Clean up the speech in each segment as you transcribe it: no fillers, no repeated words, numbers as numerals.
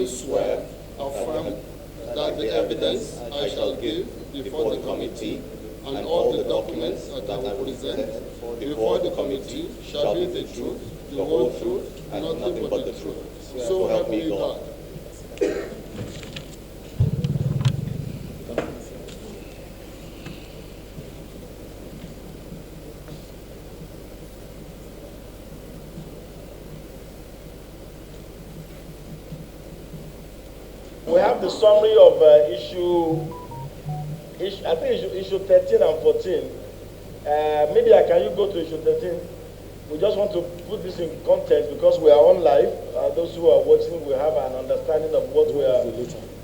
do swear affirm that the evidence I shall give before the committee and all the documents that I will present before the committee shall be the truth, the whole truth, and nothing but the truth. So help me God. We have the summary of issue 13 and 14. Maybe can you go to issue 13? We just want to put this in context because we are on live. Those who are watching will have an understanding of what we are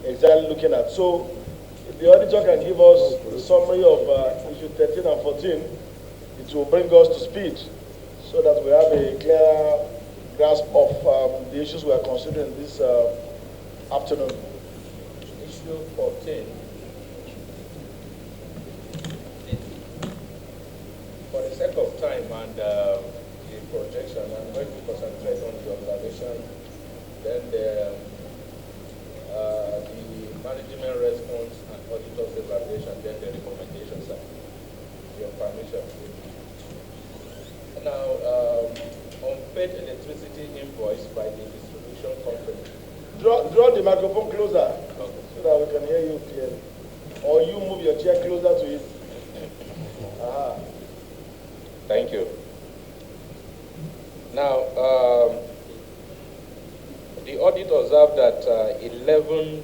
exactly looking at. So, if the auditor can give us the summary of issue 13 and 14, it will bring us to speed so that we have a clear grasp of the issues we are considering this afternoon. Issue 14. For the sake of time and the projection, I'm going to concentrate on the observation, then the management response and auditor's evaluation, then the recommendations, sir. Your permission. Now, unpaid electricity invoice by the distribution company. Draw the microphone closer, Okay. so that we can hear you clearly. Or you move your chair closer to it. Thank you. Now, the audit observed that 11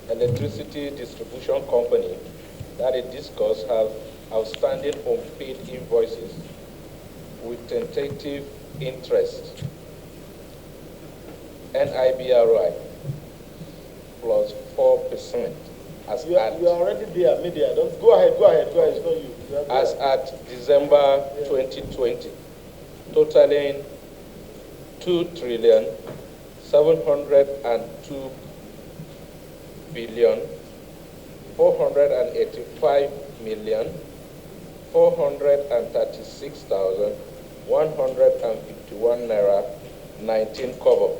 electricity distribution company that it discussed have outstanding unpaid invoices with tentative interest, NIBRI, plus 4%. You are already there, media. Don't go ahead. It's not you. As at December 2020, totaling 2,702 billion 485 million 436,151 naira 19 kobo.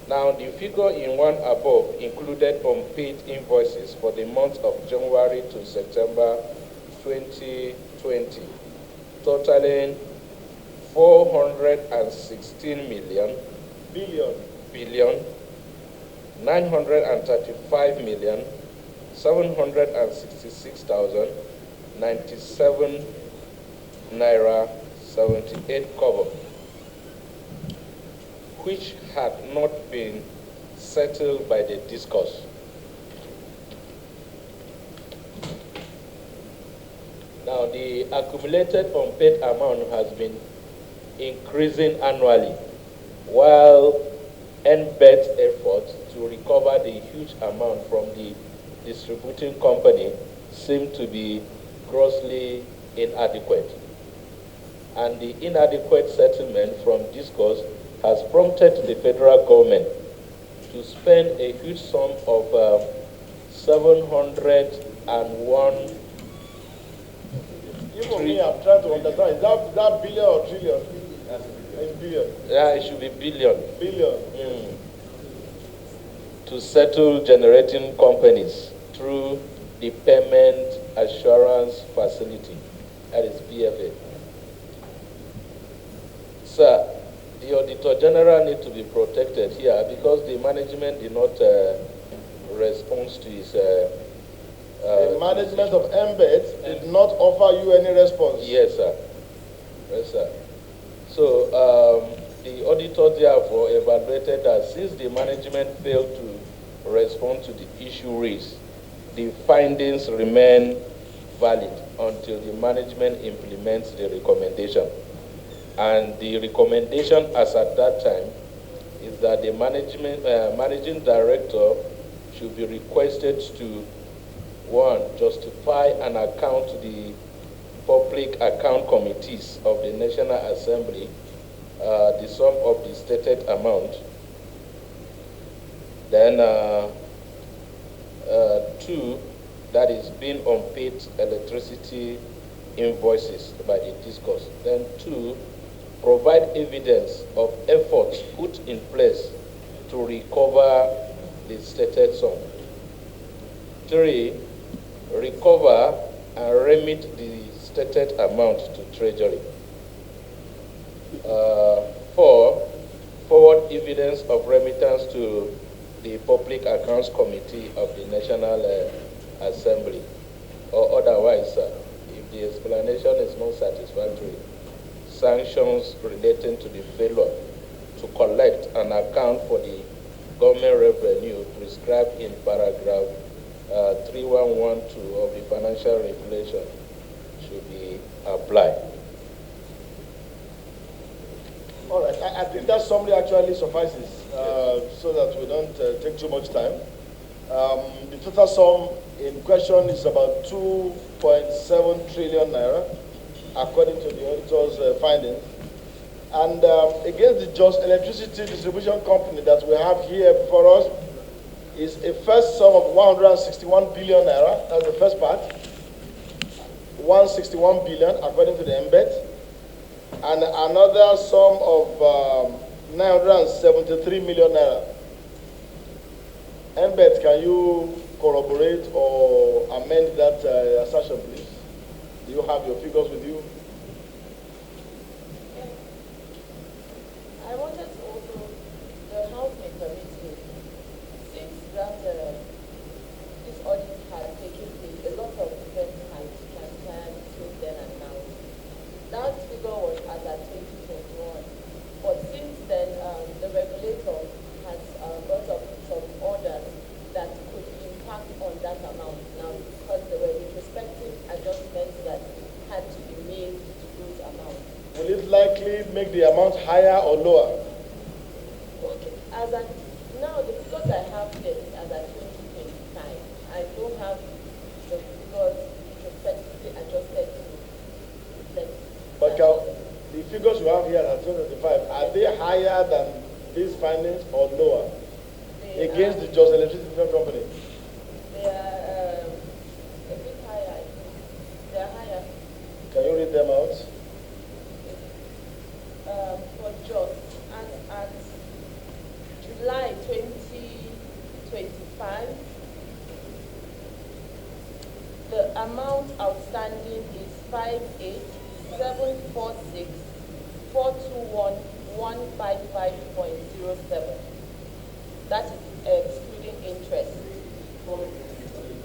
Now, the figure in one above included unpaid invoices for the months of January to September 2020, totaling 416 billion 935 million 766,097 naira 78 kobo, which had not been settled by the discourse. Now, the accumulated unpaid amount has been increasing annually, while NBET's efforts to recover the huge amount from the distributing company seem to be grossly inadequate. And the inadequate settlement from discourse has prompted the federal government to spend a huge sum of 701. Even me, I'm trying to understand. Is that billion or trillion? It's billion. Yeah, it should be billion. Billion. To settle generating companies through the Payment Assurance Facility, that is PFA. Sir, the Auditor General needs to be protected here because the management did not respond to his... the management of MBET did not offer you any response. Yes, sir. Yes, sir. So, the auditor therefore evaluated that since the management failed to respond to the issue raised, the findings remain valid until the management implements the recommendation. And the recommendation as at that time is that the managing director should be requested to, one, justify and account to the public account committees of the National Assembly the sum of the stated amount. Then, two, that is being unpaid electricity invoices by the discourse. Then two, provide evidence of efforts put in place to recover the stated sum. 3. Recover and remit the stated amount to Treasury. 4. Forward evidence of remittance to the Public Accounts Committee of the National Assembly. Or otherwise, if the explanation is not satisfactory, sanctions relating to the failure to collect and account for the government revenue prescribed in paragraph 3112 of the Financial Regulation should be applied. All right, I think that summary actually suffices so that we don't take too much time. The total sum in question is about 2.7 trillion naira, according to the auditor's findings. And against the Just Electricity Distribution Company that we have here before us is a first sum of 161 billion naira. That's the first part. 161 billion, according to the embed. And another sum of 973 million naira. Embed, can you corroborate or amend that assertion, please? Do you have your figures with you? I wanted to also, the House may permit me, since that this audit has taken place, a lot of events have transpired between then and now. That figure was as at 2021, but since then, the regulator has brought up some orders that could impact on that amount now, because there were retrospective adjustments that had to be made to those amounts. Will it likely make the amount higher or lower? Okay, as at now, the figures I have here is as at 2025. I don't have the figures retrospectively adjusted to reflect. But the figures you have here at 2025, are they higher than these findings or lower against the Just Electricity Distribution Company? They are a bit higher. They are higher. Can you read them out? For Just, and at July 2025, the amount outstanding is 58746,421,155.07. That is excluding interest.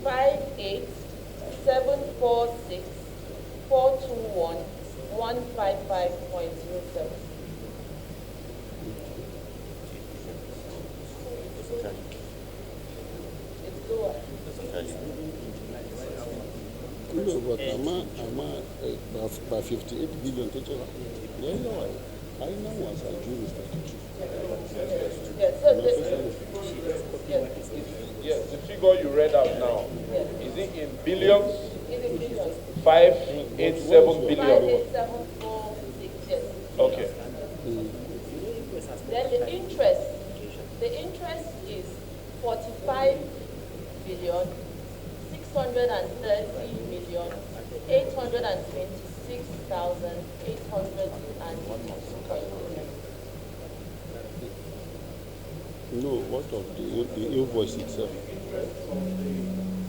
58746,421,155.07. It's lower. No, but by 58 billion total. Yeah, no, I know was agreeing with Yes, so yes. Yes, the figure you read out now, is it in billions? It's in billions. 587 billion. 58746, yes. Okay. Then the interest is 45 billion 630 million 826,800 and No, what of the invoice itself?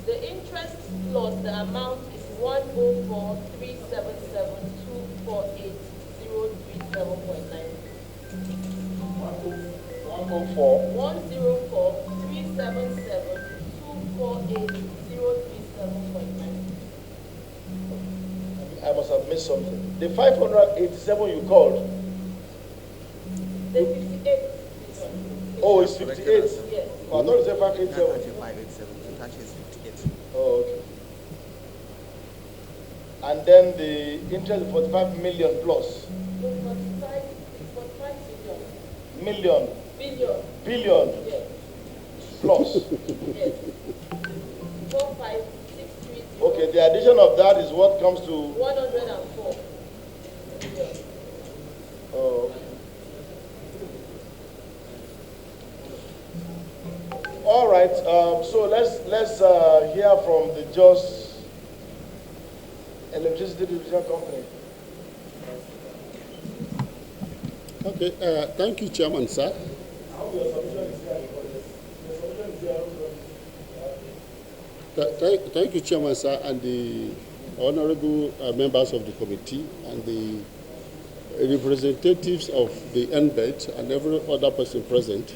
the interest plus the amount is 104,377,248,037.9. 104,377,248,037.9. I must have missed something. The 587 you called. The 58. Oh, it's 58. Yes. Oh, I thought you said 587. 587. The tax is 58. Oh, okay. And then the interest is 45 million plus. No, 45 billion. Million. Billion. Billion. Yes. Plus. Yes. 45630. Okay, the addition of that is what comes to 104 billion. Oh, okay. All right. So let's hear from the Just Electricity Distribution Company. Okay, thank you, Chairman, sir. I hope your submission is Thank you, Chairman, sir, and the honorable members of the committee and the representatives of the NBET and every other person present.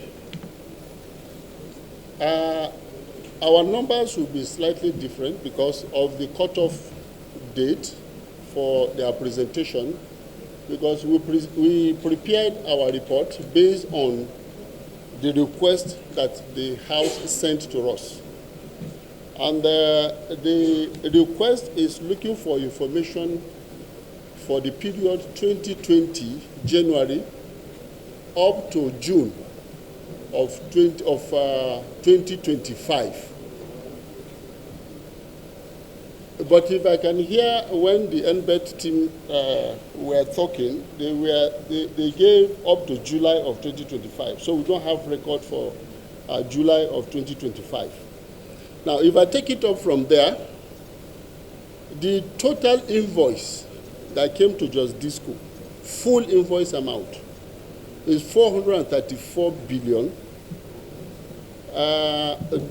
Our numbers will be slightly different because of the cutoff date for their presentation, because we prepared our report based on the request that the House sent to us. And the request is looking for information for the period 2020, January, up to June of 2025. But if I can hear when the NBET team were talking, they gave up to July of 2025. So we don't have record for July of 2025. Now, if I take it up from there, the total invoice that came to Just Disco, full invoice amount, is 434 billion,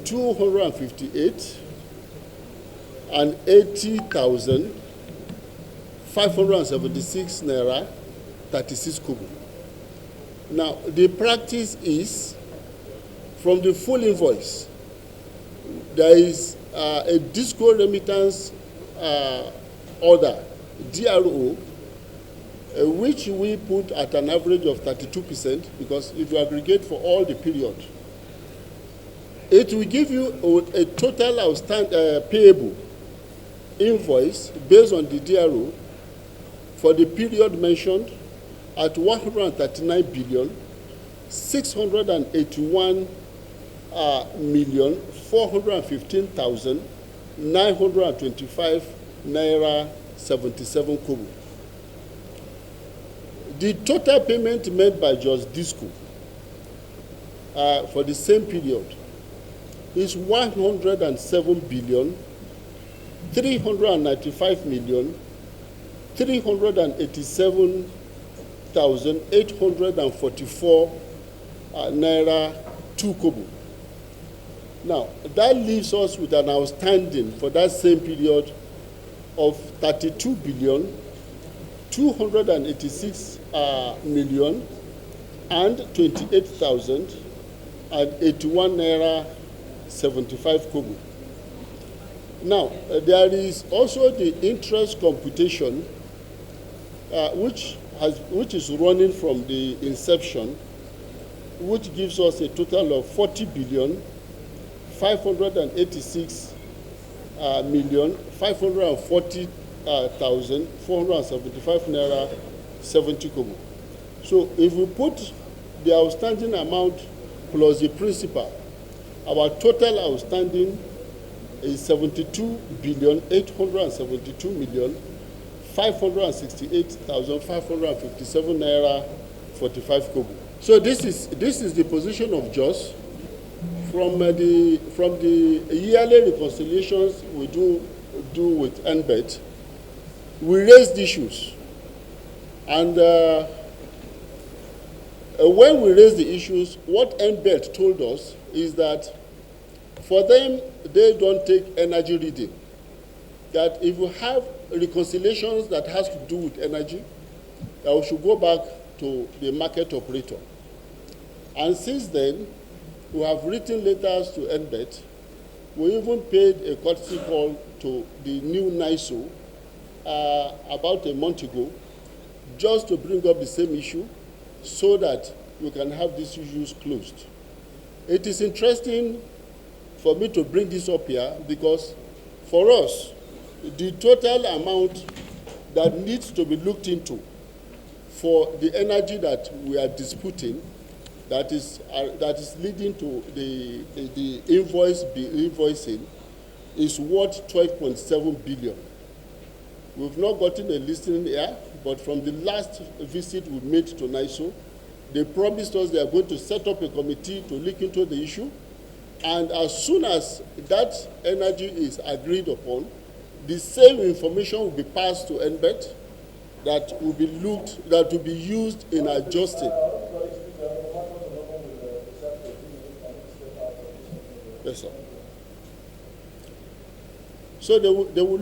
258 and 80,576 naira 36 kobo. Now, the practice is from the full invoice, there is a disco remittance order, DRO, which we put at an average of 32%, because if you aggregate for all the period, it will give you a total outstanding payable invoice based on the DRO for the period mentioned at 139 billion 681 million 415,925 naira 77 kobo. The total payment made by Just Disco for the same period is 107 billion 395 million 387,844 naira 2 kobo. Now, that leaves us with an outstanding for that same period of 32 billion 286 million and 28,081 naira 75 kobo. Now, there is also the interest computation, which is running from the inception, which gives us a total of 40 billion 586 million 540,475 naira 70 kobo. So if we put the outstanding amount plus the principal, our total outstanding is 72 billion 872 million 568,557 naira 45 kobo. So this is the position of JOS. From the yearly reconciliations we do with NBET, we raised issues, and when we raised the issues, what NBET told us is that for them, they don't take energy reading. That if you have reconciliations that has to do with energy, that we should go back to the market operator. And since then, we have written letters to NBET. We even paid a courtesy call to the new NISO about a month ago, just to bring up the same issue so that we can have these issues closed. It is interesting for me to bring this up here because for us, the total amount that needs to be looked into for the energy that we are disputing, that is leading to the invoicing, is worth 12.7 billion. We've not gotten a listing here, but from the last visit we made to NISO, they promised us they are going to set up a committee to look into the issue, and as soon as that energy is agreed upon, the same information will be passed to NBET that will be used in adjusting. Yes, sir. So they will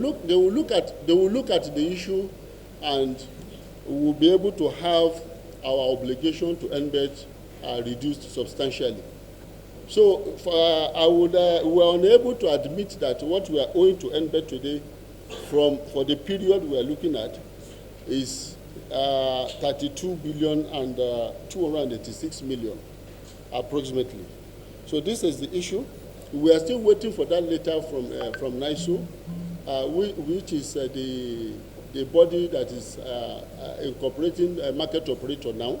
look at the issue, and we will be able to have our obligation to NBET reduced substantially. So we are unable to admit that what we are owing to NBET today for the period we are looking at is 32 billion and 286 million approximately. So this is the issue. We are still waiting for that letter from NISO, which is the body that is incorporating a market operator now,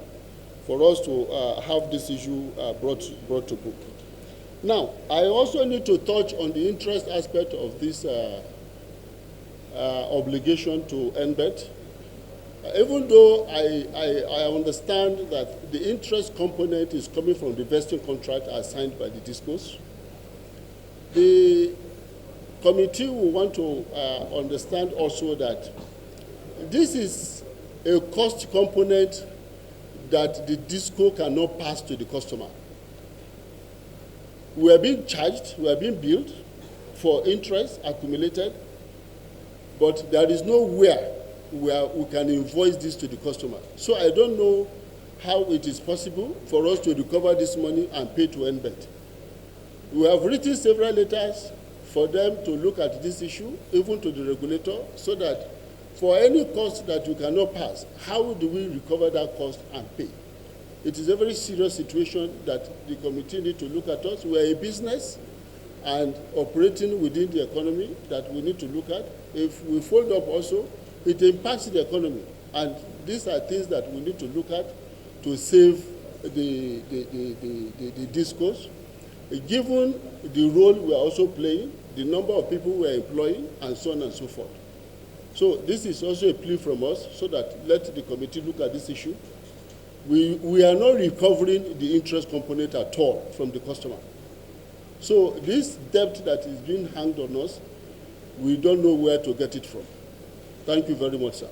for us to have this issue brought to book. Now, I also need to touch on the interest aspect of this obligation to NBET. Even though I understand that the interest component is coming from the vesting contract as signed by the discos, the committee will want to understand also that this is a cost component that the disco cannot pass to the customer. We are being charged, we are being billed for interest accumulated, but there is nowhere where we can invoice this to the customer. So I don't know how it is possible for us to recover this money and pay to NBET. We have written several letters for them to look at this issue, even to the regulator, so that for any cost that you cannot pass, how do we recover that cost and pay? It is a very serious situation that the committee need to look at us. We are a business and operating within the economy that we need to look at. If we fold up also, it impacts the economy. And these are things that we need to look at to save the discourse, given the role we are also playing, the number of people we are employing, and so on and so forth. So this is also a plea from us, so that let the committee look at this issue. We are not recovering the interest component at all from the customer. So this debt that is being hanged on us, we don't know where to get it from. Thank you very much, sir.